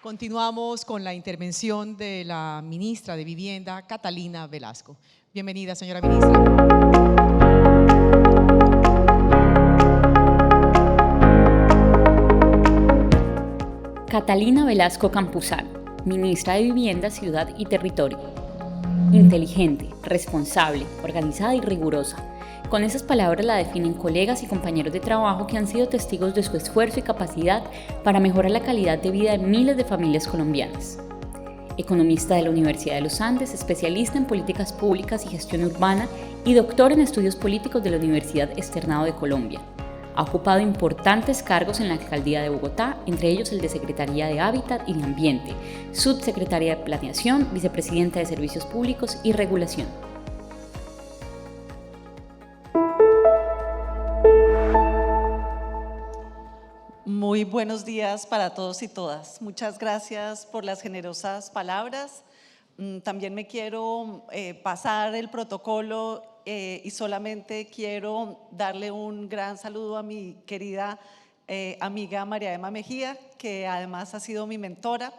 Continuamos con la intervención de la ministra de Vivienda, Catalina Velasco. Bienvenida, señora ministra. Catalina Velasco Campuzano, ministra de Vivienda, Ciudad y Territorio. Inteligente, responsable, organizada y rigurosa. Con esas palabras la definen colegas y compañeros de trabajo que han sido testigos de su esfuerzo y capacidad para mejorar la calidad de vida de miles de familias colombianas. Economista de la Universidad de los Andes, especialista en políticas públicas y gestión urbana y doctor en estudios políticos de la Universidad Externado de Colombia. Ha ocupado importantes cargos en la Alcaldía de Bogotá, entre ellos el de Secretaría de Hábitat y de Ambiente, Subsecretaria de Planeación, Vicepresidenta de Servicios Públicos y Regulación. Muy buenos días para todos y todas. Muchas gracias por las generosas palabras. También me quiero pasar el protocolo y solamente quiero darle un gran saludo a mi querida amiga María Emma Mejía, que además ha sido mi mentora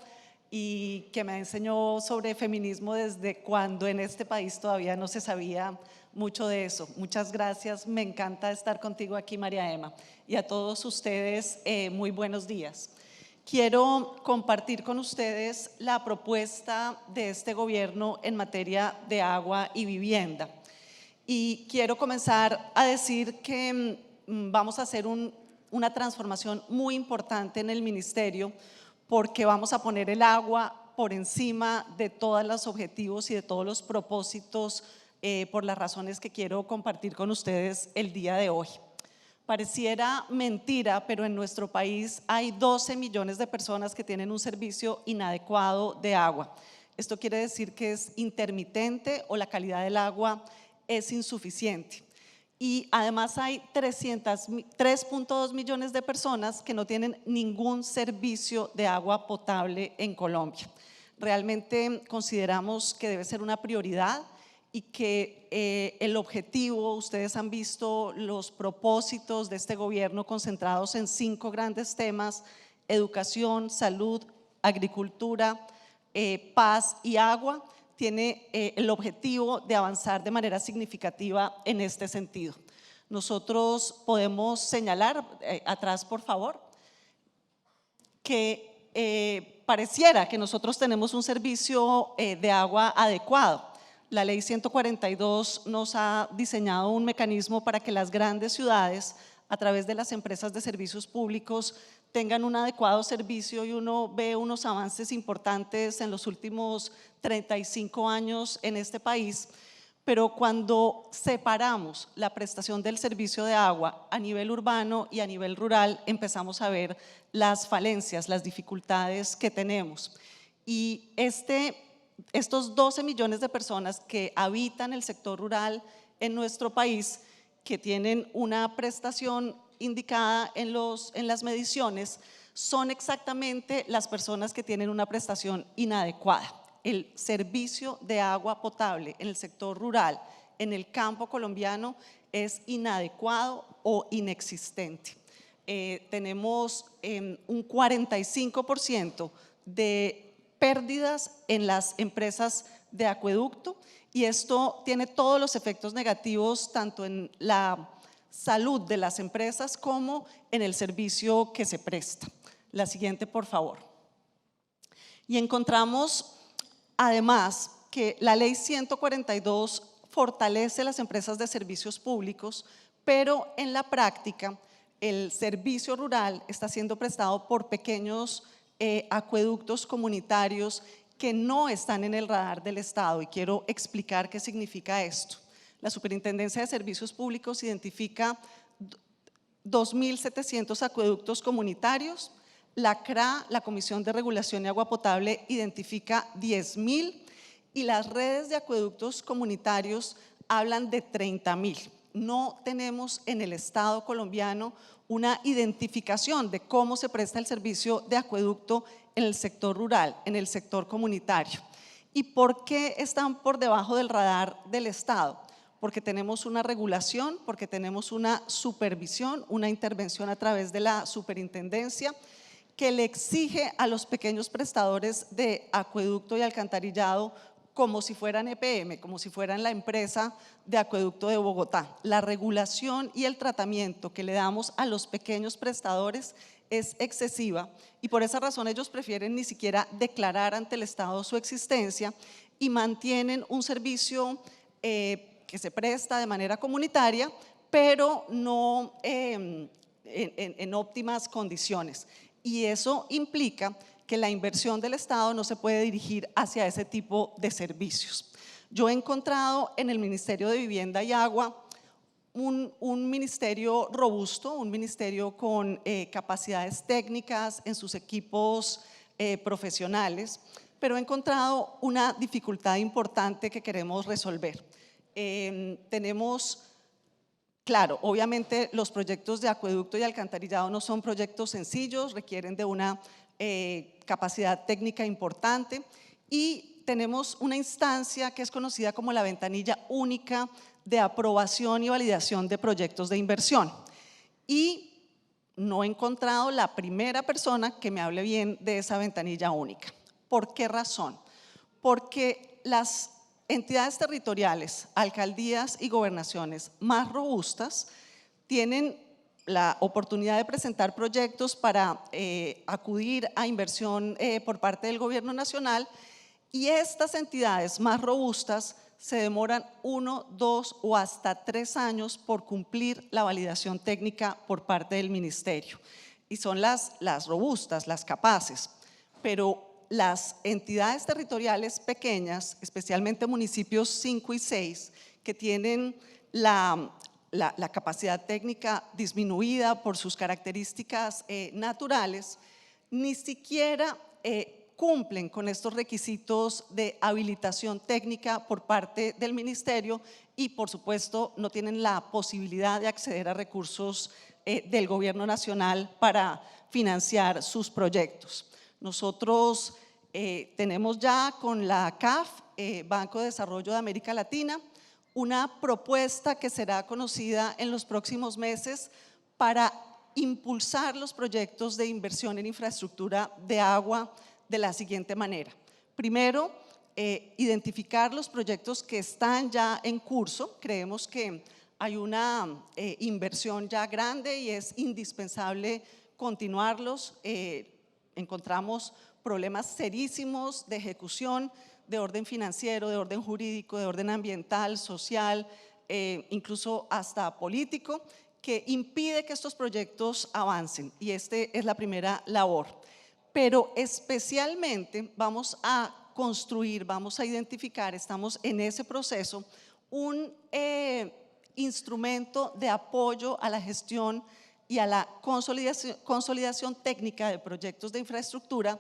y que me enseñó sobre feminismo desde cuando en este país todavía no se sabía mucho de eso. Muchas gracias, me encanta estar contigo aquí, María Emma, y a todos ustedes muy buenos días. Quiero compartir con ustedes la propuesta de este gobierno en materia de agua y vivienda. Y quiero comenzar a decir que vamos a hacer una transformación muy importante en el ministerio, porque vamos a poner el agua por encima de todos los objetivos y de todos los propósitos por las razones que quiero compartir con ustedes el día de hoy. Pareciera mentira, pero en nuestro país hay 12 millones de personas que tienen un servicio inadecuado de agua. Esto quiere decir que es intermitente o la calidad del agua es insuficiente. Y además hay 3.2 millones de personas que no tienen ningún servicio de agua potable en Colombia. Realmente consideramos que debe ser una prioridad y que el objetivo, ustedes han visto los propósitos de este gobierno concentrados en 5 grandes temas: educación, salud, agricultura, paz y agua. Tiene el objetivo de avanzar de manera significativa en este sentido. Nosotros podemos señalar, atrás por favor, que pareciera que nosotros tenemos un servicio de agua adecuado. La ley 142 nos ha diseñado un mecanismo para que las grandes ciudades, a través de las empresas de servicios públicos, tengan un adecuado servicio, y uno ve unos avances importantes en los últimos 35 años en este país. Pero cuando separamos la prestación del servicio de agua a nivel urbano y a nivel rural, empezamos a ver las falencias, las dificultades que tenemos. Y estos 12 millones de personas que habitan el sector rural en nuestro país, que tienen una prestación indicada en las mediciones, son exactamente las personas que tienen una prestación inadecuada. El servicio de agua potable en el sector rural, en el campo colombiano, es inadecuado o inexistente. Tenemos un 45% de pérdidas en las empresas de acueducto, y esto tiene todos los efectos negativos tanto en la salud de las empresas como en el servicio que se presta. La siguiente, por favor. Y encontramos además que la ley 142 fortalece las empresas de servicios públicos, pero en la práctica el servicio rural está siendo prestado por pequeños acueductos comunitarios que no están en el radar del Estado, y quiero explicar qué significa esto. La Superintendencia de Servicios Públicos identifica 2.700 acueductos comunitarios. La CRA, la Comisión de Regulación y Agua Potable, identifica 10.000, y las redes de acueductos comunitarios hablan de 30.000. No tenemos en el Estado colombiano una identificación de cómo se presta el servicio de acueducto en el sector rural, en el sector comunitario. ¿Y por qué están por debajo del radar del Estado? Porque tenemos una regulación, porque tenemos una supervisión, una intervención a través de la superintendencia, que le exige a los pequeños prestadores de acueducto y alcantarillado como si fueran EPM, como si fueran la empresa de acueducto de Bogotá. La regulación y el tratamiento que le damos a los pequeños prestadores es excesiva y por esa razón ellos prefieren ni siquiera declarar ante el Estado su existencia y mantienen un servicio que se presta de manera comunitaria, pero no en óptimas condiciones. Y eso implica que la inversión del Estado no se puede dirigir hacia ese tipo de servicios. Yo he encontrado en el Ministerio de Vivienda y Agua un ministerio robusto, un ministerio con capacidades técnicas en sus equipos profesionales, pero he encontrado una dificultad importante que queremos resolver. Tenemos, claro, obviamente los proyectos de acueducto y alcantarillado no son proyectos sencillos, requieren de una capacidad técnica importante y tenemos una instancia que es conocida como la ventanilla única de aprobación y validación de proyectos de inversión. Y no he encontrado la primera persona que me hable bien de esa ventanilla única. ¿Por qué razón? Porque las entidades territoriales, alcaldías y gobernaciones más robustas tienen la oportunidad de presentar proyectos para acudir a inversión por parte del gobierno nacional y estas entidades más robustas se demoran 1, 2 o hasta 3 años por cumplir la validación técnica por parte del ministerio. Y son las robustas, las capaces, pero las entidades territoriales pequeñas, especialmente municipios 5 y 6, que tienen la capacidad técnica disminuida por sus características naturales, ni siquiera cumplen con estos requisitos de habilitación técnica por parte del ministerio y por supuesto no tienen la posibilidad de acceder a recursos del gobierno nacional para financiar sus proyectos. Nosotros tenemos ya con la CAF, Banco de Desarrollo de América Latina, una propuesta que será conocida en los próximos meses para impulsar los proyectos de inversión en infraestructura de agua de la siguiente manera. Primero, identificar los proyectos que están ya en curso. Creemos que hay una inversión ya grande y es indispensable continuarlos. Encontramos problemas serísimos de ejecución, de orden financiero, de orden jurídico, de orden ambiental, social, incluso hasta político, que impide que estos proyectos avancen y este es la primera labor. Pero especialmente vamos a construir, vamos a identificar, estamos en ese proceso, un instrumento de apoyo a la gestión y a la consolidación técnica de proyectos de infraestructura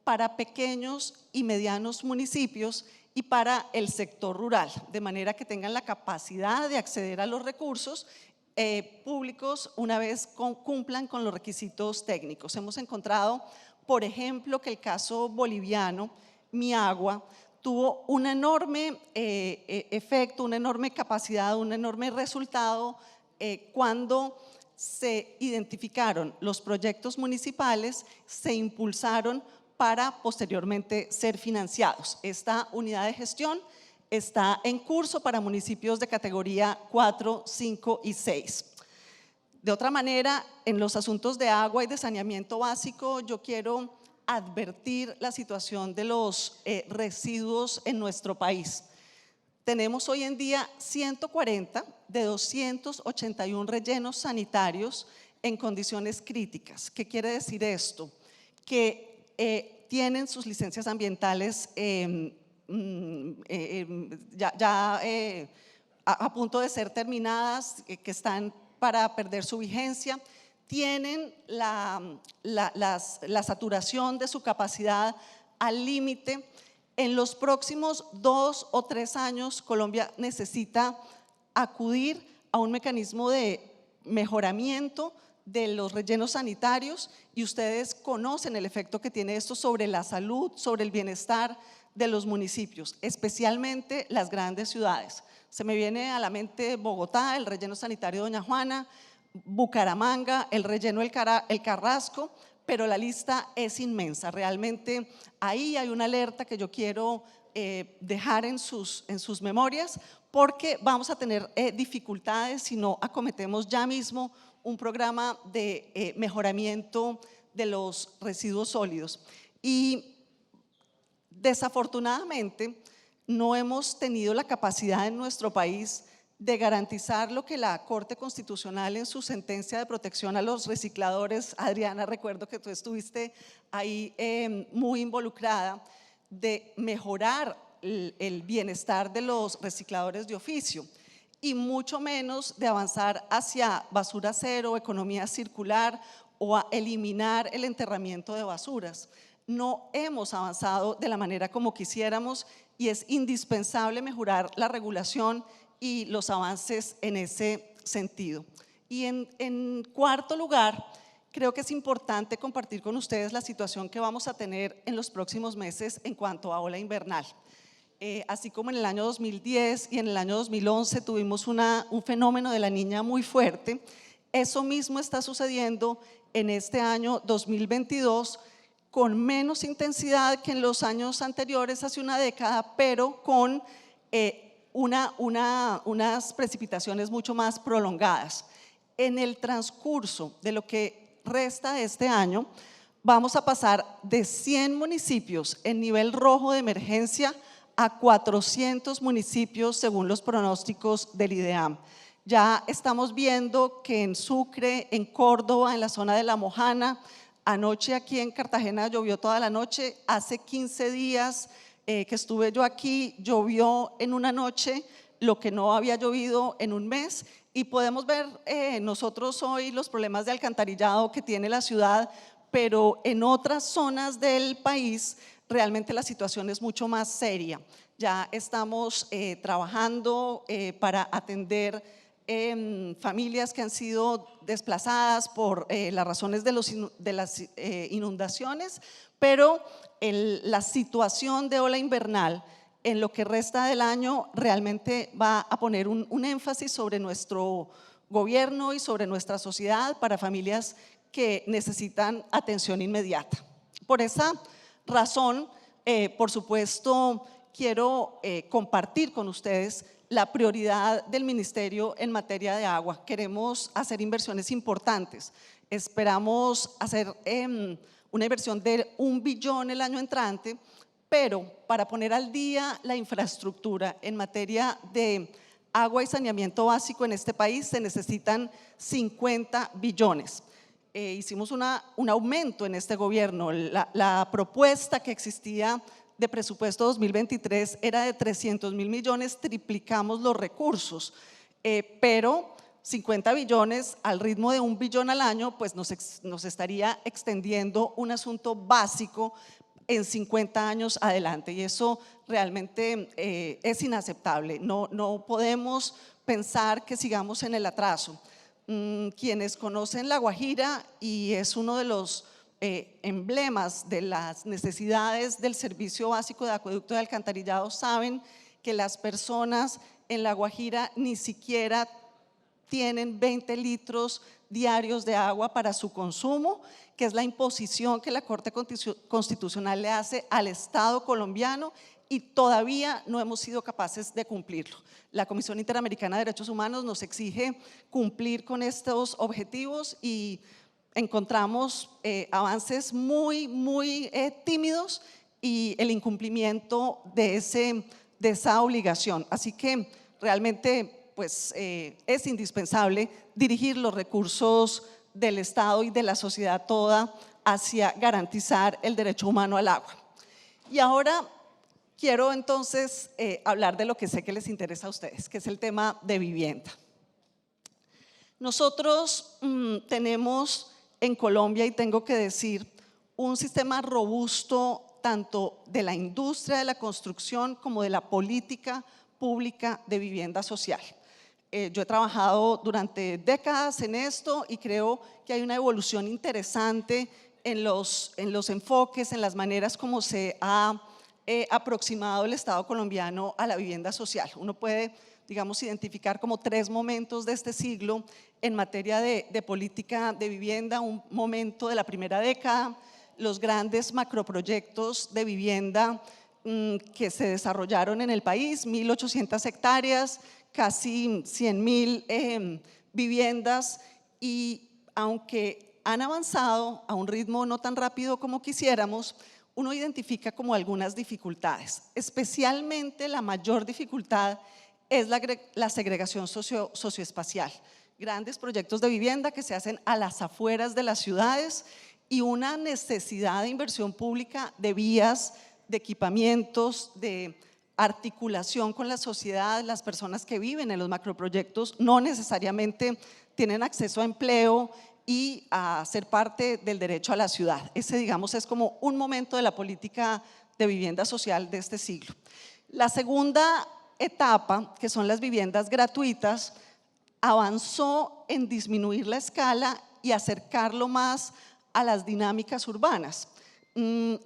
para pequeños y medianos municipios y para el sector rural, de manera que tengan la capacidad de acceder a los recursos públicos una vez cumplan con los requisitos técnicos. Hemos encontrado, por ejemplo, que el caso boliviano, Miagua, tuvo un enorme efecto, una enorme capacidad, un enorme resultado cuando se identificaron los proyectos municipales, se impulsaron para posteriormente ser financiados. Esta unidad de gestión está en curso para municipios de categoría 4, 5 y 6. De otra manera, en los asuntos de agua y de saneamiento básico, yo quiero advertir la situación de los residuos en nuestro país. Tenemos hoy en día 140 de 281 rellenos sanitarios en condiciones críticas. ¿Qué quiere decir esto? Que tienen sus licencias ambientales a punto de ser terminadas, que están para perder su vigencia, tienen la saturación de su capacidad al límite. En los próximos 2 o 3 años, Colombia necesita acudir a un mecanismo de mejoramiento de los rellenos sanitarios y ustedes conocen el efecto que tiene esto sobre la salud, sobre el bienestar de los municipios, especialmente las grandes ciudades. Se me viene a la mente Bogotá, el relleno sanitario Doña Juana, Bucaramanga, el relleno El Carrasco, pero la lista es inmensa. Realmente ahí hay una alerta que yo quiero dejar en sus memorias, porque vamos a tener dificultades si no acometemos ya mismo un programa de mejoramiento de los residuos sólidos. Y desafortunadamente no hemos tenido la capacidad en nuestro país de garantizar lo que la Corte Constitucional en su sentencia de protección a los recicladores, Adriana, recuerdo que tú estuviste ahí muy involucrada, de mejorar el bienestar de los recicladores de oficio, y mucho menos de avanzar hacia basura cero, economía circular o a eliminar el enterramiento de basuras. No hemos avanzado de la manera como quisiéramos y es indispensable mejorar la regulación y los avances en ese sentido. Y en cuarto lugar, creo que es importante compartir con ustedes la situación que vamos a tener en los próximos meses en cuanto a ola invernal. Así como en el año 2010 y en el año 2011 tuvimos un fenómeno de la Niña muy fuerte, eso mismo está sucediendo en este año 2022 con menos intensidad que en los años anteriores, hace una década, pero con unas precipitaciones mucho más prolongadas. En el transcurso de lo que resta de este año, vamos a pasar de 100 municipios en nivel rojo de emergencia a 400 municipios según los pronósticos del IDEAM. Ya estamos viendo que en Sucre, en Córdoba, en la zona de La Mojana, anoche aquí en Cartagena llovió toda la noche, hace 15 días que estuve yo aquí, llovió en una noche lo que no había llovido en un mes, y podemos ver nosotros hoy los problemas de alcantarillado que tiene la ciudad, pero en otras zonas del país realmente la situación es mucho más seria. Ya estamos trabajando para atender familias que han sido desplazadas por las razones de las inundaciones, pero la situación de ola invernal en lo que resta del año realmente va a poner un énfasis sobre nuestro gobierno y sobre nuestra sociedad para familias que necesitan atención inmediata. Por esa razón, por supuesto, quiero compartir con ustedes la prioridad del Ministerio en materia de agua. Queremos hacer inversiones importantes. Esperamos hacer una inversión de 1 billón el año entrante, pero para poner al día la infraestructura en materia de agua y saneamiento básico en este país se necesitan 50 billones. Hicimos un aumento en este gobierno. La propuesta que existía de presupuesto 2023 era de 300.000 millones, triplicamos los recursos, pero 50 billones al ritmo de 1 billón al año, pues nos estaría extendiendo un asunto básico en 50 años adelante, y eso realmente es inaceptable. No podemos pensar que sigamos en el atraso. Quienes conocen La Guajira, y es uno de los emblemas de las necesidades del servicio básico de acueducto y alcantarillado, saben que las personas en La Guajira ni siquiera tienen 20 litros diarios de agua para su consumo, que es la imposición que la Corte Constitucional le hace al Estado colombiano, y todavía no hemos sido capaces de cumplirlo. La Comisión Interamericana de Derechos Humanos nos exige cumplir con estos objetivos y encontramos avances muy tímidos y el incumplimiento de esa obligación. Así que realmente pues, es indispensable dirigir los recursos del Estado y de la sociedad toda hacia garantizar el derecho humano al agua. Y ahora quiero entonces hablar de lo que sé que les interesa a ustedes, que es el tema de vivienda. Nosotros tenemos en Colombia, y tengo que decir, un sistema robusto tanto de la industria de la construcción como de la política pública de vivienda social. Yo he trabajado durante décadas en esto y creo que hay una evolución interesante en los enfoques, en las maneras como se ha aproximado el Estado colombiano a la vivienda social. Uno puede digamos, identificar como 3 momentos de este siglo en materia de política de vivienda. Un momento de la primera década, los grandes macroproyectos de vivienda que se desarrollaron en el país, 1.800 hectáreas, casi 100.000 viviendas, y aunque han avanzado a un ritmo no tan rápido como quisiéramos, uno identifica como algunas dificultades. Especialmente la mayor dificultad es la segregación socioespacial. Grandes proyectos de vivienda que se hacen a las afueras de las ciudades y una necesidad de inversión pública de vías, de equipamientos, de articulación con la sociedad. Las personas que viven en los macroproyectos no necesariamente tienen acceso a empleo y a ser parte del derecho a la ciudad. Ese, digamos, es como un momento de la política de vivienda social de este siglo. La segunda etapa, que son las viviendas gratuitas, avanzó en disminuir la escala y acercarlo más a las dinámicas urbanas.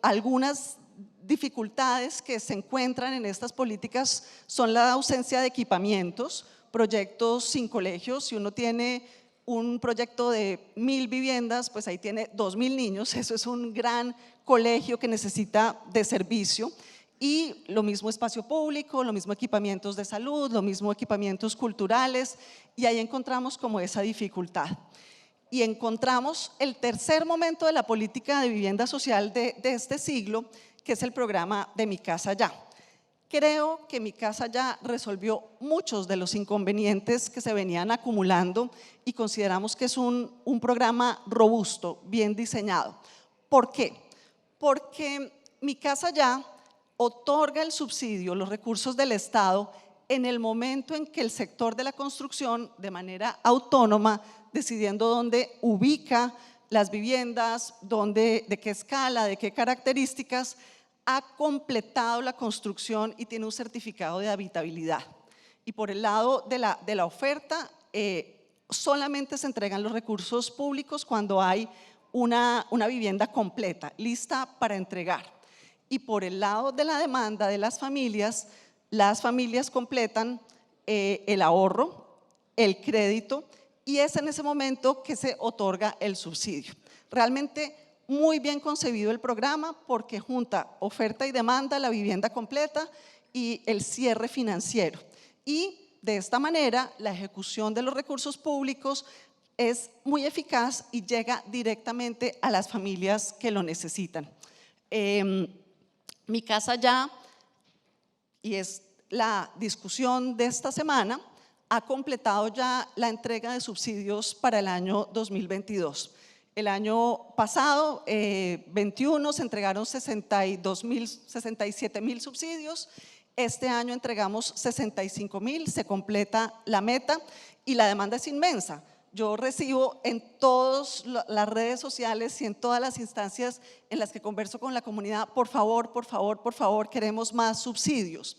Algunas dificultades que se encuentran en estas políticas son la ausencia de equipamientos, proyectos sin colegios. Si uno tiene un proyecto de 1.000 viviendas, pues ahí tiene 2.000 niños, eso es un gran colegio que necesita de servicio. Y lo mismo espacio público, lo mismo equipamientos de salud, lo mismo equipamientos culturales, y ahí encontramos como esa dificultad. Y encontramos el tercer momento de la política de vivienda social de este siglo, que es el programa de Mi Casa Ya. Creo que Mi Casa Ya resolvió muchos de los inconvenientes que se venían acumulando y consideramos que es un programa robusto, bien diseñado. ¿Por qué? Porque Mi Casa Ya otorga el subsidio, los recursos del Estado, en el momento en que el sector de la construcción, de manera autónoma, decidiendo dónde ubica las viviendas, de qué escala, de qué características, ha completado la construcción y tiene un certificado de habitabilidad. Y por el lado de la oferta, solamente se entregan los recursos públicos cuando hay una vivienda completa, lista para entregar. Y por el lado de la demanda de las familias completan el ahorro, el crédito, y es en ese momento que se otorga el subsidio. Realmente muy bien concebido el programa porque junta oferta y demanda, la vivienda completa y el cierre financiero. Y de esta manera la ejecución de los recursos públicos es muy eficaz y llega directamente a las familias que lo necesitan. Mi Casa Ya, y es la discusión de esta semana, ha completado ya la entrega de subsidios para el año 2022. El año pasado, 21, se entregaron 67.000 subsidios. Este año entregamos 65.000, se completa la meta y la demanda es inmensa. Yo recibo en todas las redes sociales y en todas las instancias en las que converso con la comunidad, por favor, por favor, por favor, queremos más subsidios.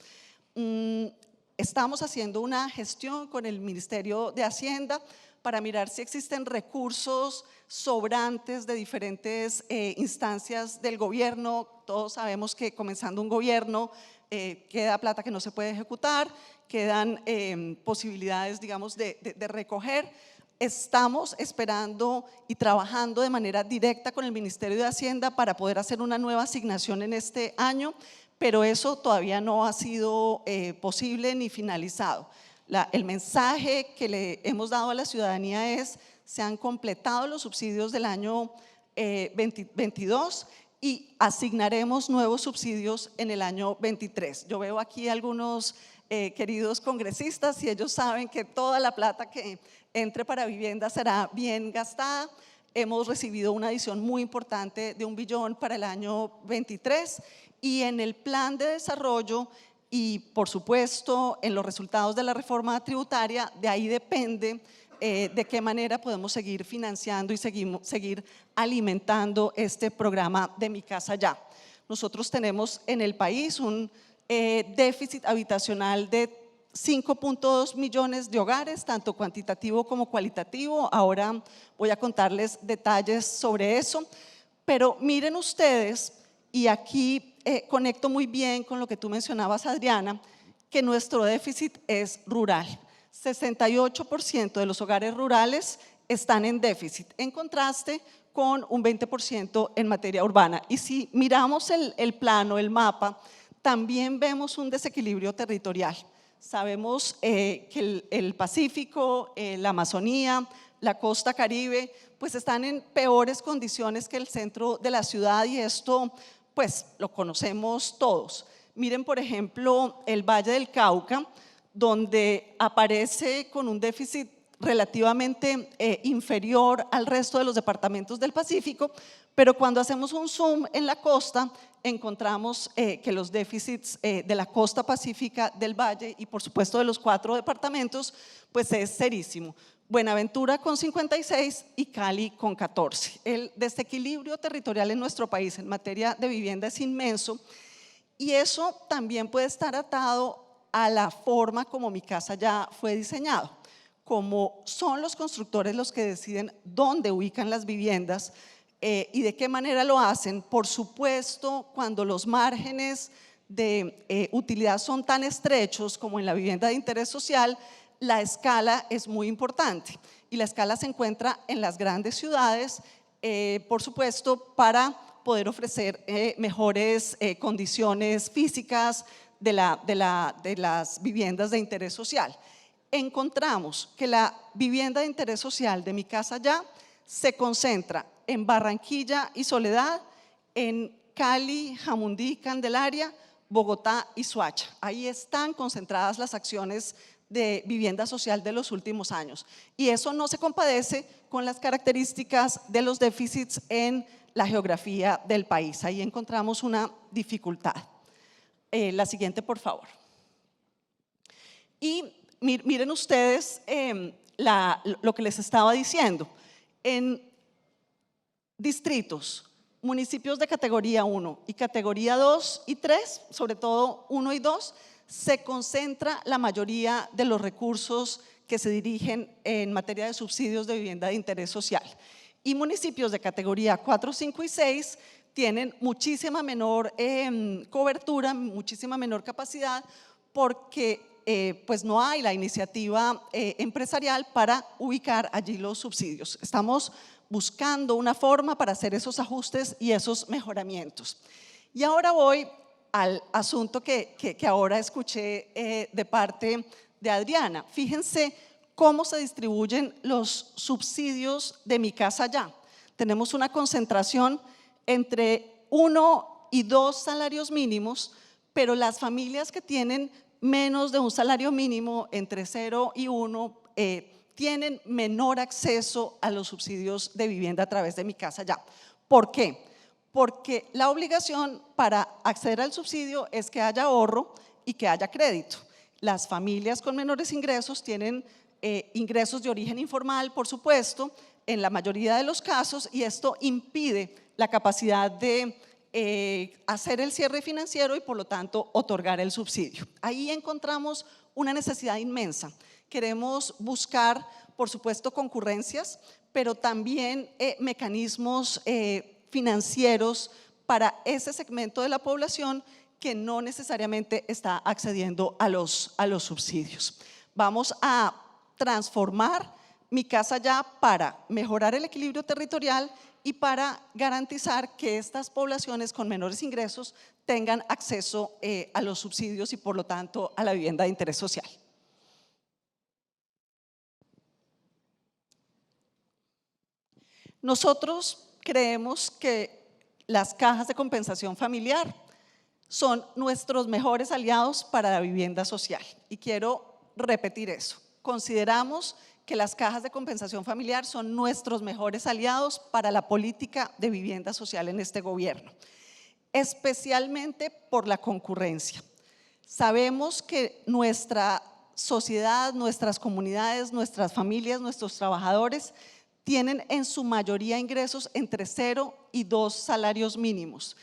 Estamos haciendo una gestión con el Ministerio de Hacienda para mirar si existen recursos sobrantes de diferentes instancias del gobierno. Todos sabemos que comenzando un gobierno queda plata que no se puede ejecutar, quedan posibilidades, digamos, de recoger. Estamos esperando y trabajando de manera directa con el Ministerio de Hacienda para poder hacer una nueva asignación en este año, pero eso todavía no ha sido posible ni finalizado. El mensaje que le hemos dado a la ciudadanía es: se han completado los subsidios del año 2022 y asignaremos nuevos subsidios en el año 23. Yo veo aquí algunos queridos congresistas y ellos saben que toda la plata que entre para vivienda será bien gastada. Hemos recibido una adición muy importante de 1 billón para el año 23 y en el plan de desarrollo y por supuesto en los resultados de la reforma tributaria, de ahí depende de qué manera podemos seguir financiando y seguir alimentando este programa de Mi Casa Ya. Nosotros tenemos en el país un déficit habitacional de 5.2 millones de hogares, tanto cuantitativo como cualitativo. Ahora voy a contarles detalles sobre eso, pero miren ustedes, y aquí conecto muy bien con lo que tú mencionabas, Adriana, que nuestro déficit es rural. 68% de los hogares rurales están en déficit, en contraste con un 20% en materia urbana. Y si miramos el plano, el mapa, también vemos un desequilibrio territorial. Sabemos que el Pacífico, la Amazonía, la costa Caribe, pues están en peores condiciones que el centro de la ciudad, y esto pues lo conocemos todos. Miren, por ejemplo, el Valle del Cauca, donde aparece con un déficit relativamente inferior al resto de los departamentos del Pacífico, pero cuando hacemos un zoom en la costa, encontramos que los déficits de la costa pacífica del Valle y por supuesto de los 4 departamentos, pues es serísimo. Buenaventura con 56 y Cali con 14. El desequilibrio territorial en nuestro país en materia de vivienda es inmenso, y eso también puede estar atado a la forma como Mi Casa Ya fue diseñado. Como son los constructores los que deciden dónde ubican las viviendas y de qué manera lo hacen, por supuesto, cuando los márgenes de utilidad son tan estrechos como en la vivienda de interés social, la escala es muy importante, y la escala se encuentra en las grandes ciudades, por supuesto, para poder ofrecer mejores condiciones físicas de las viviendas de interés social. Encontramos que la vivienda de interés social de Mi Casa Ya se concentra en Barranquilla y Soledad, en Cali, Jamundí, Candelaria, Bogotá y Soacha. Ahí están concentradas las acciones de vivienda social de los últimos años, y eso no se compadece con las características de los déficits en la geografía del país. Ahí encontramos una dificultad. La siguiente, por favor. Y miren ustedes lo que les estaba diciendo. En distritos, municipios de categoría 1 y categoría 2 y 3, sobre todo 1 y 2, se concentra la mayoría de los recursos que se dirigen en materia de subsidios de vivienda de interés social. Y municipios de categoría 4, 5 y 6 tienen muchísima menor cobertura, muchísima menor capacidad, porque pues no hay la iniciativa empresarial para ubicar allí los subsidios. Estamos buscando una forma para hacer esos ajustes y esos mejoramientos. Y ahora voy al asunto que ahora escuché de parte de Adriana. Fíjense cómo se distribuyen los subsidios de Mi Casa Ya. Tenemos una concentración entre 1 y 2 salarios mínimos, pero las familias que tienen menos de un salario mínimo, entre 0 y 1, tienen menor acceso a los subsidios de vivienda a través de Mi Casa Ya. ¿Por qué? Porque la obligación para acceder al subsidio es que haya ahorro y que haya crédito. Las familias con menores ingresos tienen ingresos de origen informal, por supuesto, en la mayoría de los casos, y esto impide la capacidad de hacer el cierre financiero y por lo tanto otorgar el subsidio. Ahí encontramos una necesidad inmensa. Queremos buscar, por supuesto, concurrencias, pero también mecanismos financieros para ese segmento de la población que no necesariamente está accediendo a los subsidios. Vamos a transformar Mi Casa Ya para mejorar el equilibrio territorial y para garantizar que estas poblaciones con menores ingresos tengan acceso a los subsidios y por lo tanto a la vivienda de interés social. Nosotros creemos que las cajas de compensación familiar son nuestros mejores aliados para la vivienda social, y quiero repetir eso. Consideramos que las cajas de compensación familiar son nuestros mejores aliados para la política de vivienda social en este gobierno, especialmente por la concurrencia. Sabemos que nuestra sociedad, nuestras comunidades, nuestras familias, nuestros trabajadores tienen en su mayoría ingresos entre 0 y 2 salarios mínimos,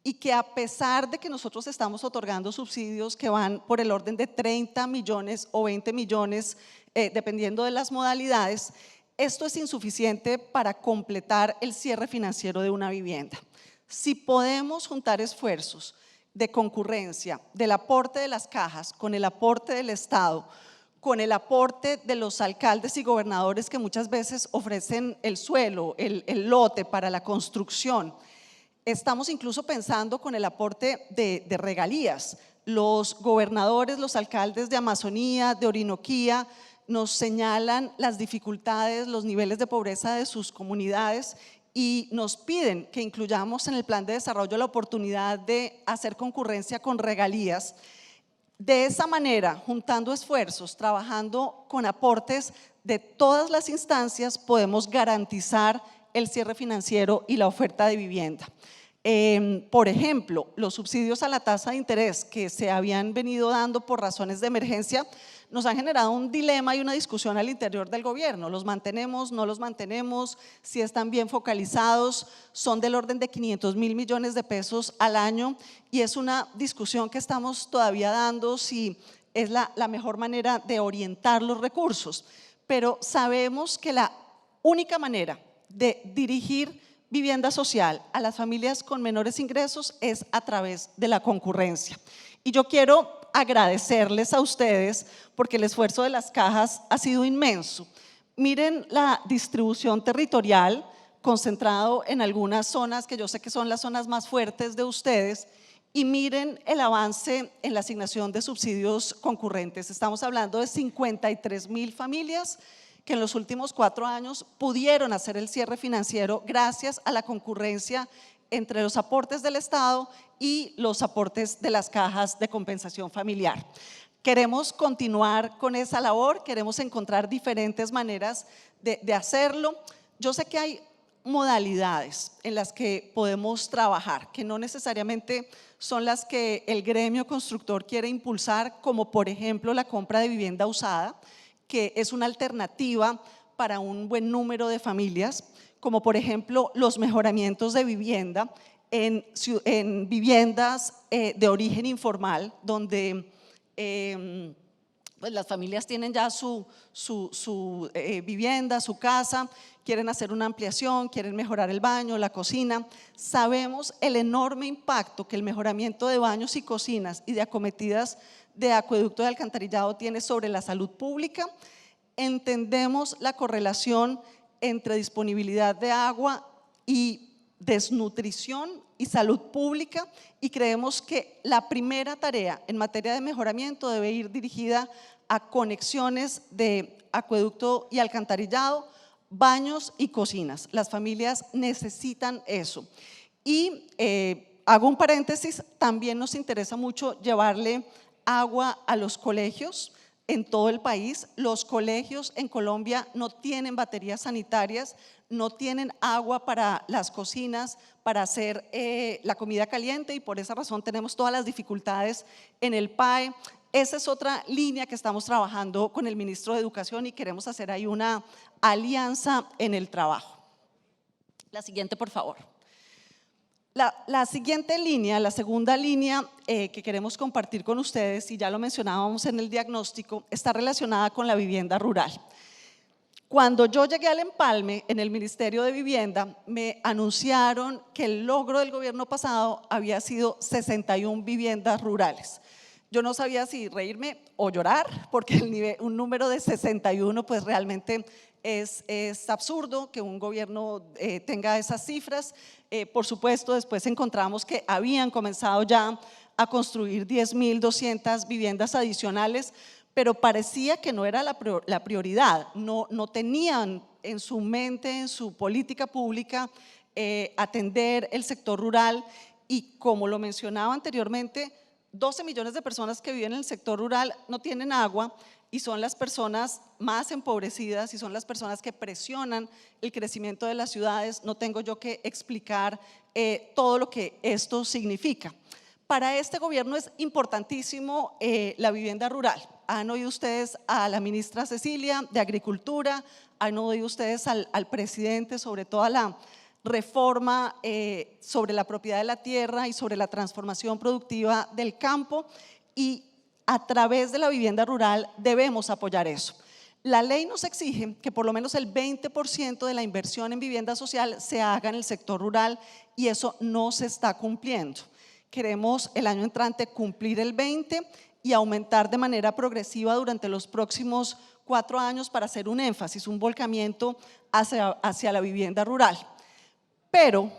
y que a pesar de que nosotros estamos otorgando subsidios que van por el orden de 30 millones o 20 millones, dependiendo de las modalidades, esto es insuficiente para completar el cierre financiero de una vivienda. Si podemos juntar esfuerzos de concurrencia, del aporte de las cajas, con el aporte del Estado, con el aporte de los alcaldes y gobernadores que muchas veces ofrecen el suelo, el lote para la construcción. Estamos incluso pensando con el aporte de regalías. Los gobernadores, los alcaldes de Amazonía, de Orinoquía, nos señalan las dificultades, los niveles de pobreza de sus comunidades y nos piden que incluyamos en el plan de desarrollo la oportunidad de hacer concurrencia con regalías. De esa manera, juntando esfuerzos, trabajando con aportes de todas las instancias, podemos garantizar el cierre financiero y la oferta de vivienda. Por ejemplo, los subsidios a la tasa de interés que se habían venido dando por razones de emergencia nos han generado un dilema y una discusión al interior del gobierno. ¿Los mantenemos, no los mantenemos? Si están bien focalizados, son del orden de 500.000 millones de pesos al año y es una discusión que estamos todavía dando si es la mejor manera de orientar los recursos. Pero sabemos que la única manera de dirigir vivienda social a las familias con menores ingresos es a través de la concurrencia. Y yo quiero agradecerles a ustedes porque el esfuerzo de las cajas ha sido inmenso. Miren la distribución territorial concentrado en algunas zonas que yo sé que son las zonas más fuertes de ustedes y miren el avance en la asignación de subsidios concurrentes. Estamos hablando de 53.000 familias que en los últimos 4 años pudieron hacer el cierre financiero gracias a la concurrencia entre los aportes del Estado y los aportes de las cajas de compensación familiar. Queremos continuar con esa labor, queremos encontrar diferentes maneras de hacerlo. Yo sé que hay modalidades en las que podemos trabajar, que no necesariamente son las que el gremio constructor quiere impulsar, como por ejemplo la compra de vivienda usada, que es una alternativa para un buen número de familias, como por ejemplo los mejoramientos de vivienda en viviendas de origen informal, donde pues las familias tienen ya su vivienda, su casa, quieren hacer una ampliación, quieren mejorar el baño, la cocina. Sabemos el enorme impacto que el mejoramiento de baños y cocinas y de acometidas de acueducto de alcantarillado tiene sobre la salud pública. Entendemos la correlación entre disponibilidad de agua y desnutrición y salud pública y creemos que la primera tarea en materia de mejoramiento debe ir dirigida a conexiones de acueducto y alcantarillado, baños y cocinas. Las familias necesitan eso. Y hago un paréntesis, también nos interesa mucho llevarle agua a los colegios en todo el país. Los colegios en Colombia no tienen baterías sanitarias, no tienen agua para las cocinas, para hacer la comida caliente y por esa razón tenemos todas las dificultades en el PAE. Esa es otra línea que estamos trabajando con el ministro de Educación y queremos hacer ahí una alianza en el trabajo. La siguiente, por favor. La siguiente línea, la segunda línea que queremos compartir con ustedes, y ya lo mencionábamos en el diagnóstico, está relacionada con la vivienda rural. Cuando yo llegué al empalme en el Ministerio de Vivienda, me anunciaron que el logro del gobierno pasado había sido 61 viviendas rurales. Yo no sabía si reírme o llorar, porque un número de 61 pues realmente es absurdo que un gobierno tenga esas cifras. Por supuesto, después encontramos que habían comenzado ya a construir 10.200 viviendas adicionales, pero parecía que no era la prioridad, no tenían en su mente, en su política pública, atender el sector rural y como lo mencionaba anteriormente, 12 millones de personas que viven en el sector rural no tienen agua y son las personas más empobrecidas y son las personas que presionan el crecimiento de las ciudades. No tengo yo que explicar todo lo que esto significa. Para este gobierno es importantísimo la vivienda rural. Han oído ustedes a la ministra Cecilia de Agricultura, han oído ustedes al presidente sobre toda la reforma sobre la propiedad de la tierra y sobre la transformación productiva del campo y a través de la vivienda rural debemos apoyar eso. La ley nos exige que por lo menos el 20% de la inversión en vivienda social se haga en el sector rural y eso no se está cumpliendo. Queremos el año entrante cumplir el 20 y aumentar de manera progresiva durante los próximos 4 años para hacer un énfasis, un volcamiento hacia la vivienda rural. Pero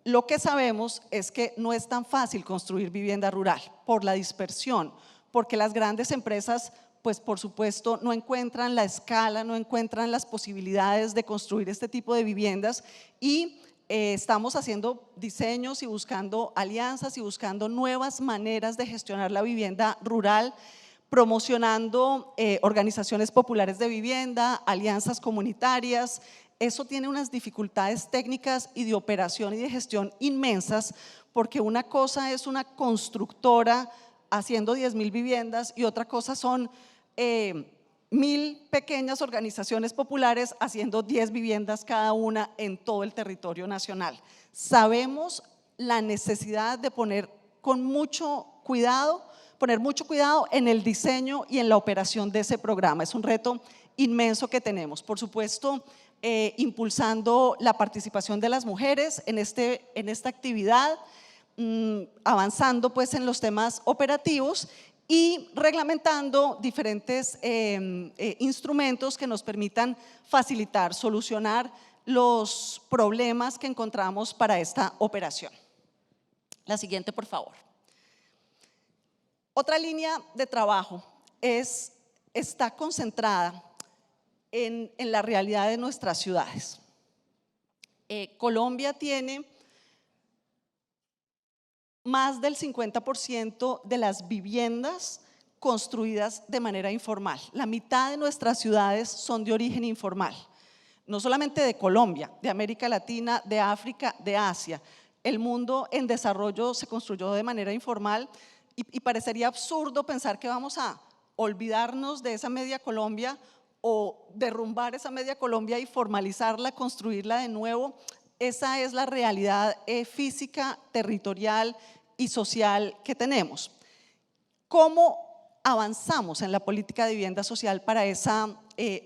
lo que sabemos es que no es tan fácil construir vivienda rural por la dispersión, porque las grandes empresas, pues por supuesto, no encuentran la escala, no encuentran las posibilidades de construir este tipo de viviendas y estamos haciendo diseños y buscando alianzas y buscando nuevas maneras de gestionar la vivienda rural, promocionando organizaciones populares de vivienda, alianzas comunitarias. Eso tiene unas dificultades técnicas y de operación y de gestión inmensas, porque una cosa es una constructora haciendo 10.000 viviendas y otra cosa son 1.000 pequeñas organizaciones populares haciendo 10 viviendas cada una en todo el territorio nacional. Sabemos la necesidad de poner mucho cuidado en el diseño y en la operación de ese programa. Es un reto inmenso que tenemos. Por supuesto, impulsando la participación de las mujeres en esta actividad, avanzando pues en los temas operativos y reglamentando diferentes instrumentos que nos permitan facilitar, solucionar los problemas que encontramos para esta operación. La siguiente, por favor. Otra línea de trabajo está concentrada en la realidad de nuestras ciudades. Colombia tiene más del 50% de las viviendas construidas de manera informal. La mitad de nuestras ciudades son de origen informal, no solamente de Colombia, de América Latina, de África, de Asia. El mundo en desarrollo se construyó de manera informal y parecería absurdo pensar que vamos a olvidarnos de esa media Colombia o derrumbar esa media Colombia y formalizarla, construirla de nuevo. Esa es la realidad física, territorial y social que tenemos. ¿Cómo avanzamos en la política de vivienda social para esa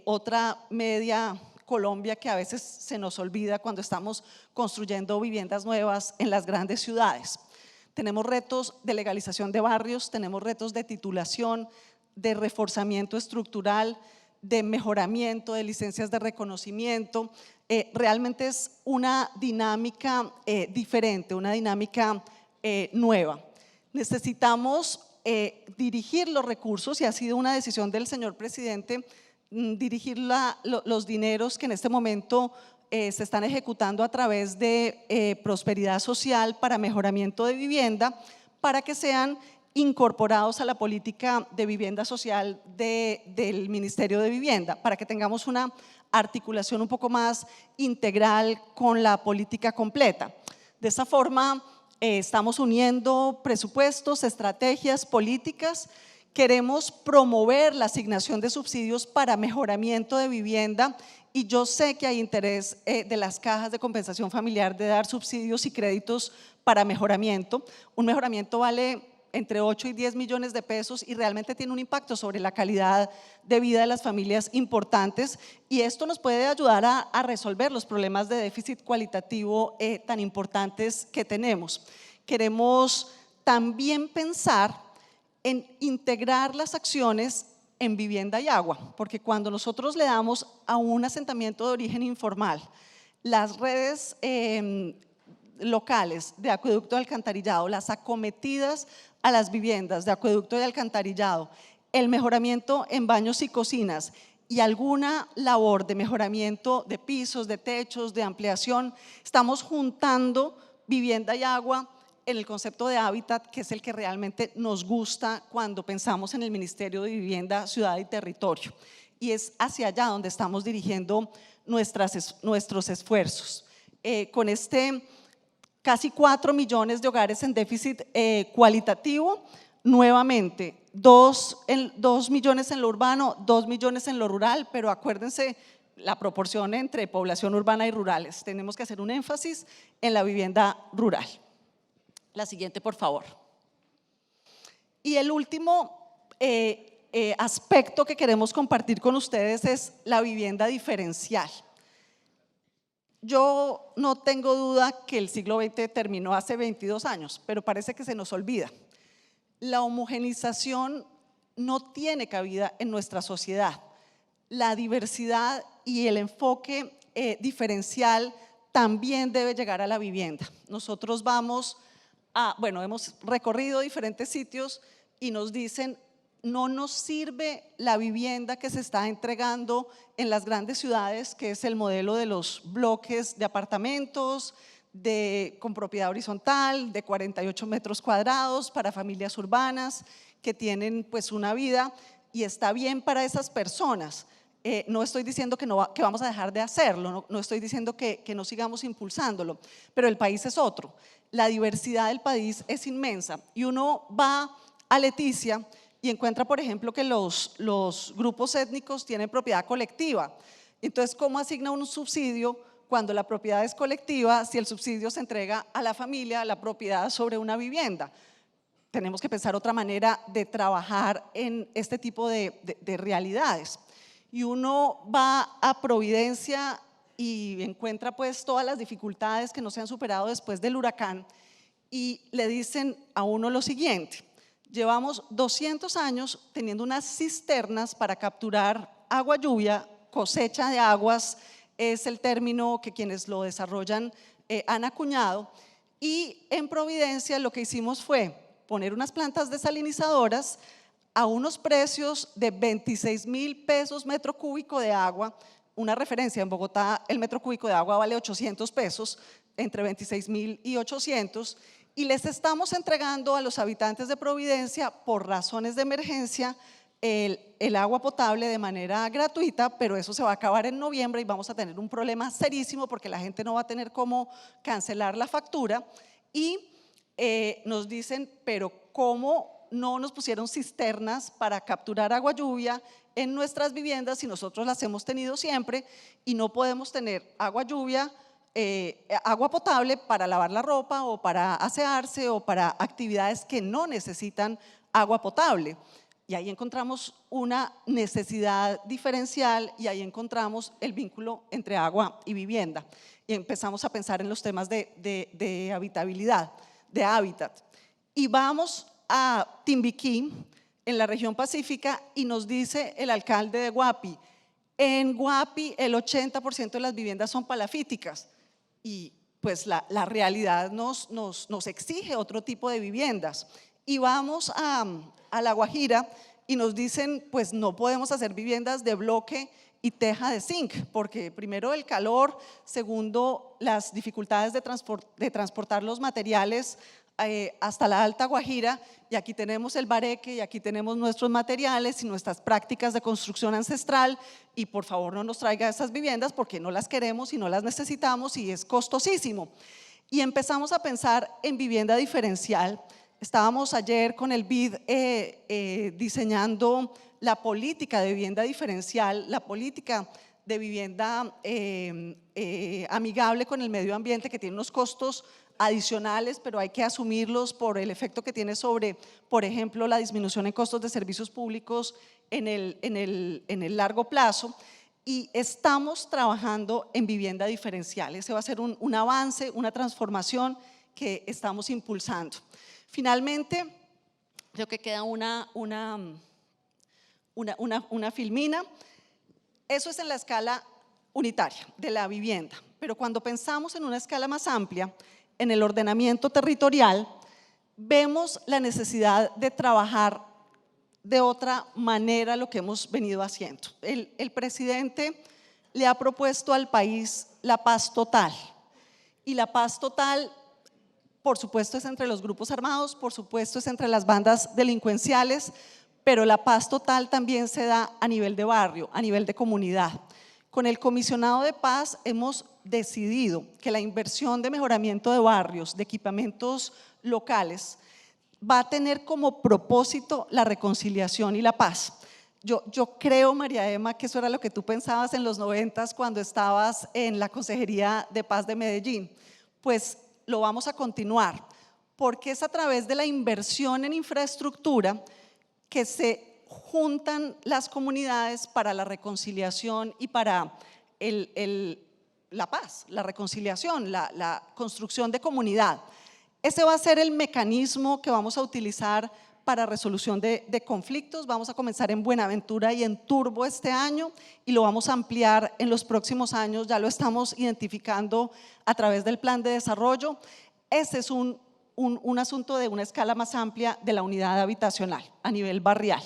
otra media Colombia que a veces se nos olvida cuando estamos construyendo viviendas nuevas en las grandes ciudades? Tenemos retos de legalización de barrios, tenemos retos de titulación, de reforzamiento estructural, de mejoramiento de licencias de reconocimiento. Realmente es una dinámica diferente, una dinámica nueva. Necesitamos dirigir los recursos y ha sido una decisión del señor presidente dirigir los dineros que en este momento se están ejecutando a través de prosperidad social para mejoramiento de vivienda, para que sean incorporados a la política de vivienda social del Ministerio de Vivienda, para que tengamos una articulación un poco más integral con la política completa. De esa forma estamos uniendo presupuestos, estrategias, políticas. Queremos promover la asignación de subsidios para mejoramiento de vivienda y yo sé que hay interés de las cajas de compensación familiar de dar subsidios y créditos para mejoramiento. Un mejoramiento vale entre 8 y 10 millones de pesos y realmente tiene un impacto sobre la calidad de vida de las familias importantes y esto nos puede ayudar a resolver los problemas de déficit cualitativo tan importantes que tenemos. Queremos también pensar en integrar las acciones en vivienda y agua, porque cuando nosotros le damos a un asentamiento de origen informal las redes locales de acueducto y alcantarillado, las acometidas a las viviendas de acueducto y alcantarillado, el mejoramiento en baños y cocinas y alguna labor de mejoramiento de pisos, de techos, de ampliación, estamos juntando vivienda y agua en el concepto de hábitat, que es el que realmente nos gusta cuando pensamos en el Ministerio de Vivienda, Ciudad y Territorio. Y es hacia allá donde estamos dirigiendo nuestros esfuerzos. Con casi 4 millones de hogares en déficit cualitativo, nuevamente 2 millones en lo urbano, 2 millones en lo rural, pero acuérdense la proporción entre población urbana y rurales. Tenemos que hacer un énfasis en la vivienda rural. La siguiente, por favor. Y el último aspecto que queremos compartir con ustedes es la vivienda diferencial. Yo no tengo duda que el siglo XX terminó hace 22 años, pero parece que se nos olvida. La homogenización no tiene cabida en nuestra sociedad. La diversidad y el enfoque diferencial también debe llegar a la vivienda. Nosotros hemos recorrido diferentes sitios y nos dicen, no nos sirve la vivienda que se está entregando en las grandes ciudades, que es el modelo de los bloques de apartamentos con propiedad horizontal de 48 metros cuadrados para familias urbanas que tienen pues una vida y está bien para esas personas. No estoy diciendo que vamos a dejar de hacerlo, no estoy diciendo que no sigamos impulsándolo, pero el país es otro. La diversidad del país es inmensa y uno va a Leticia y encuentra, por ejemplo, que los grupos étnicos tienen propiedad colectiva. Entonces, ¿cómo asigna un subsidio cuando la propiedad es colectiva si el subsidio se entrega a la familia, la propiedad sobre una vivienda? Tenemos que pensar otra manera de trabajar en este tipo de realidades. Y uno va a Providencia y encuentra pues todas las dificultades que no se han superado después del huracán y le dicen a uno lo siguiente: llevamos 200 años teniendo unas cisternas para capturar agua lluvia, cosecha de aguas es el término que quienes lo desarrollan han acuñado, y en Providencia lo que hicimos fue poner unas plantas desalinizadoras a unos precios de 26.000 pesos metro cúbico de agua. Una referencia, en Bogotá el metro cúbico de agua vale 800 pesos, entre 26.000 y 800, y les estamos entregando a los habitantes de Providencia por razones de emergencia el agua potable de manera gratuita, pero eso se va a acabar en noviembre y vamos a tener un problema serísimo porque la gente no va a tener cómo cancelar la factura. Y nos dicen, pero ¿cómo no nos pusieron cisternas para capturar agua lluvia en nuestras viviendas si nosotros las hemos tenido siempre y no podemos tener agua lluvia, agua potable para lavar la ropa o para asearse o para actividades que no necesitan agua potable? Y ahí encontramos una necesidad diferencial y ahí encontramos el vínculo entre agua y vivienda. Y empezamos a pensar en los temas de habitabilidad, de hábitat. Y vamos a Timbiquí, en la región pacífica, y nos dice el alcalde de Guapi, en Guapi el 80% de las viviendas son palafíticas y pues la realidad nos exige otro tipo de viviendas. Y vamos a La Guajira y nos dicen, pues no podemos hacer viviendas de bloque y teja de zinc, porque primero el calor, segundo las dificultades de transportar los materiales hasta la Alta Guajira, y aquí tenemos el bareque y aquí tenemos nuestros materiales y nuestras prácticas de construcción ancestral, y por favor no nos traiga esas viviendas porque no las queremos y no las necesitamos y es costosísimo. Y empezamos a pensar en vivienda diferencial. Estábamos ayer con el BID diseñando la política de vivienda diferencial, la política de vivienda amigable con el medio ambiente, que tiene unos costos adicionales, pero hay que asumirlos por el efecto que tiene sobre, por ejemplo, la disminución en costos de servicios públicos en el largo plazo. Y estamos trabajando en vivienda diferencial. Ese va a ser un avance, una transformación que estamos impulsando. Finalmente, creo que queda una filmina. Eso es en la escala unitaria de la vivienda, pero cuando pensamos en una escala más amplia, en el ordenamiento territorial, vemos la necesidad de trabajar de otra manera lo que hemos venido haciendo. El presidente le ha propuesto al país la paz total, y la paz total, por supuesto, es entre los grupos armados, por supuesto es entre las bandas delincuenciales, pero la paz total también se da a nivel de barrio, a nivel de comunidad. Con el comisionado de paz hemos decidido que la inversión de mejoramiento de barrios, de equipamientos locales, va a tener como propósito la reconciliación y la paz. Yo creo, María Emma, que eso era lo que tú pensabas en los 90s cuando estabas en la Consejería de Paz de Medellín. Pues lo vamos a continuar, porque es a través de la inversión en infraestructura que se juntan las comunidades para la reconciliación y para la paz, la reconciliación, la construcción de comunidad. Ese va a ser el mecanismo que vamos a utilizar para resolución de conflictos. Vamos a comenzar en Buenaventura y en Turbo este año y lo vamos a ampliar en los próximos años. Ya lo estamos identificando a través del plan de desarrollo. Este es un asunto de una escala más amplia de la unidad habitacional a nivel barrial.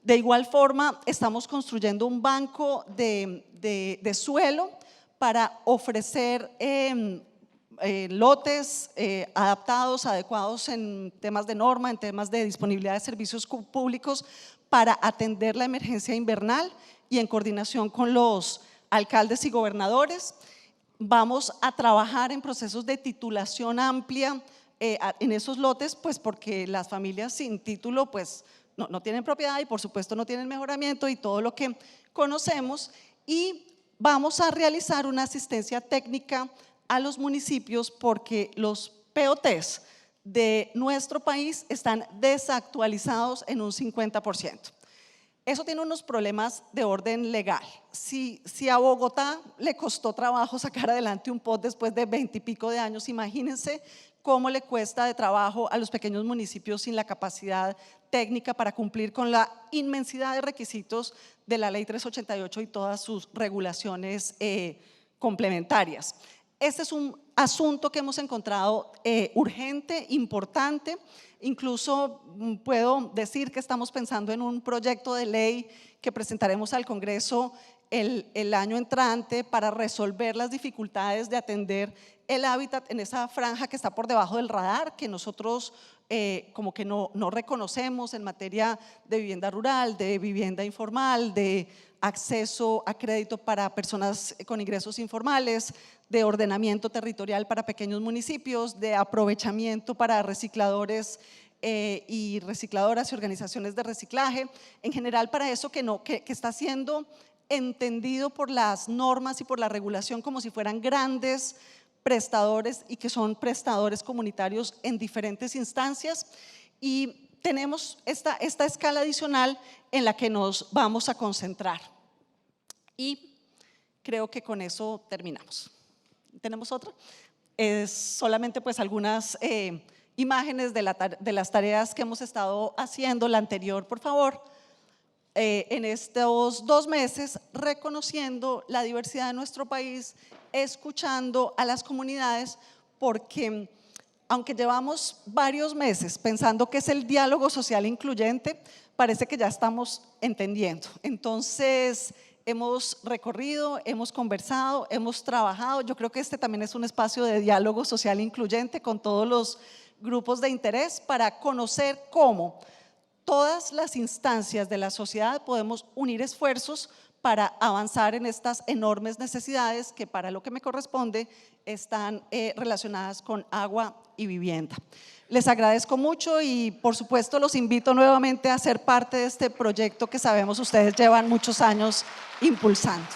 De igual forma, estamos construyendo un banco de suelo para ofrecer lotes adaptados, adecuados en temas de norma, en temas de disponibilidad de servicios públicos para atender la emergencia invernal y en coordinación con los alcaldes y gobernadores. Vamos a trabajar en procesos de titulación amplia en esos lotes, pues porque las familias sin título pues no tienen propiedad y por supuesto no tienen mejoramiento y todo lo que conocemos, y vamos a realizar una asistencia técnica a los municipios porque los POTs de nuestro país están desactualizados en un 50%. Eso tiene unos problemas de orden legal. Si a Bogotá le costó trabajo sacar adelante un POT después de 20 y pico de años, imagínense cómo le cuesta de trabajo a los pequeños municipios sin la capacidad técnica para cumplir con la inmensidad de requisitos de la Ley 388 y todas sus regulaciones complementarias. Este es un asunto que hemos encontrado urgente, importante. Incluso puedo decir que estamos pensando en un proyecto de ley que presentaremos al Congreso el año entrante para resolver las dificultades de atender el hábitat en esa franja que está por debajo del radar, que nosotros como que no reconocemos en materia de vivienda rural, de vivienda informal, de acceso a crédito para personas con ingresos informales, de ordenamiento territorial para pequeños municipios, de aprovechamiento para recicladores y recicladoras y organizaciones de reciclaje, en general para eso que está siendo entendido por las normas y por la regulación como si fueran grandes prestadores y que son prestadores comunitarios en diferentes instancias, y tenemos esta escala adicional en la que nos vamos a concentrar. Y creo que con eso terminamos. ¿Tenemos otra? Es solamente pues algunas imágenes de las tareas que hemos estado haciendo. La anterior, por favor. En estos 2 meses, reconociendo la diversidad de nuestro país, escuchando a las comunidades, porque aunque llevamos varios meses pensando que es el diálogo social incluyente, parece que ya estamos entendiendo. Entonces, hemos recorrido, hemos conversado, hemos trabajado. Yo creo que este también es un espacio de diálogo social incluyente con todos los grupos de interés para conocer cómo todas las instancias de la sociedad podemos unir esfuerzos para avanzar en estas enormes necesidades que, para lo que me corresponde, están relacionadas con agua y vivienda. Les agradezco mucho y por supuesto los invito nuevamente a ser parte de este proyecto que sabemos ustedes llevan muchos años impulsando.